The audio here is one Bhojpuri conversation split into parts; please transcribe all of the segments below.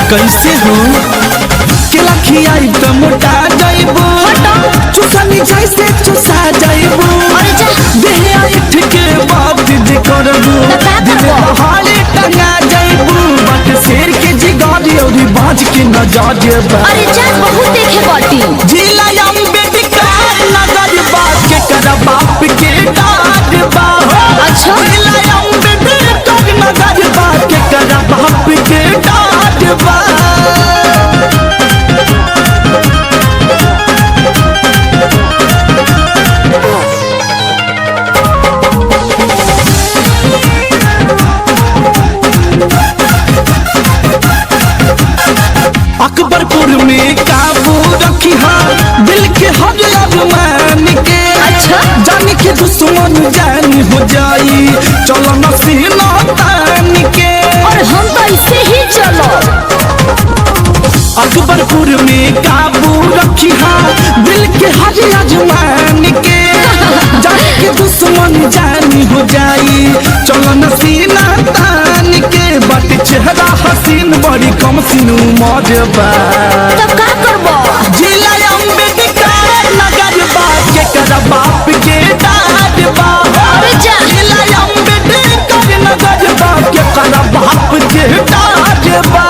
कैसे हो केला खियाई तो मोटा जाइबो चुसनी जैसे चुसा जाइबो देह आइठ के बात जे करबो दिल हाले टंगा जाइबो बट शेर के जिगारी और बाज के न जा जेबा अरे जा बहुत देखे बाटी जिला अम्बेडकर नगर बात के कर बाप के डाड बा अच्छा जिला अम्बेडकर नगर बात के कर बाप के डाड बा अकबरपुर में काबू रखी दिल के हर अरमान के अच्छा जान के दुश्मन जान हो जाई चलो नसीना तान के और हम तो ऐसे ही चलो अकबरपुर में काबू रखी दिल के हर अरमान के जान के दुश्मन जान हो जाई चलो नसीना तान के बट चेहरा हसीन बड़ी कम सीनू मौजबा तब का करबो जिला अम्बेडकर नगर बात के कर बाप के डाड बा अरे जा जिला अम्बेडकर नगर बात के कर बाप के डाड बा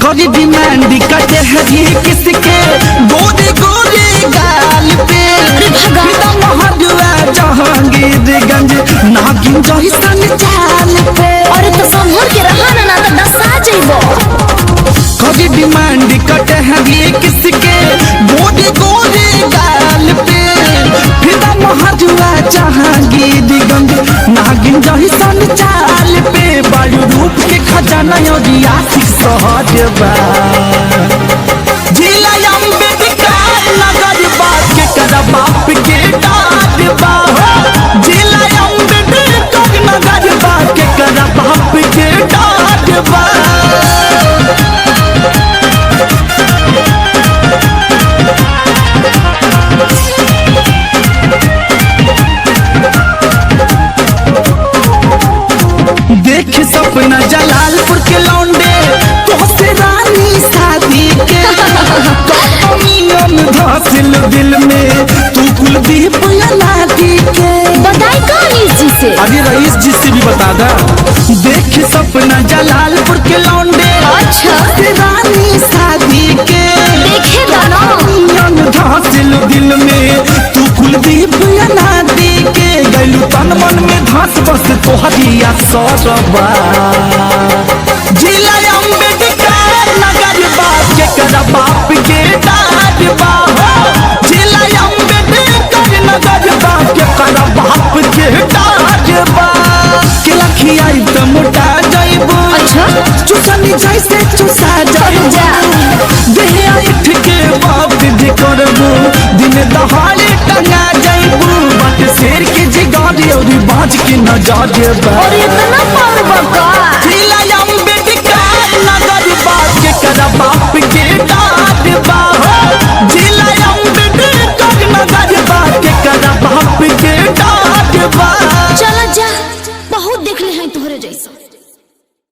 कभी डिमांड करते हैं ये किसके गोदे गोदे गाल पे पिता महाजुआ जहांगीरगंज नागिन जैसन चाल पे अरे तो संभल के रहा ना तो दसा जइबो कभी डिमांड करते हैं ये किसके गोदे गोदे गाल पे पिता महाजुआ जहांगीरगंज नागिन जैसन चाल पे वायु रूप के खजाना योगी आशिक सहजबा जिला अम्बेडकर नगर बात के कर बाप के डाड बा जिला अम्बेडकर नगर बात के कर बाप के डाड बा देख सपना जलालपुर के लौंडे तोहसे रानी शादी के कमियन धसिल दिल में तू कुलदीप नाती के बताई कहानी जी से अरे रईस जी से भी बता दा देख सपना जलालपुर के लौंडे अच्छा रानी शादी के देखे दाना कमियन धसिल दिल में तू कुलदीप नाती के गैलू तन मन में धस बस तोहरिया सरबा जिला अम्बेडकर नगर बात के कर बाप के डाड बा जिला अम्बेडकर नगर बात के कर बाप के डाड बा केला खियाई तो मोटा जाइबो अच्छा चुसनी जैसे चुसा जाइबो देह आइठ के बाप जे करबो दिन दहाड़े टंगा जाइबो बट शेर के जिगारी और बाज के न जा जेबा और इतना पावर बका जिला अम्बेडकर नगर बात के कर बाप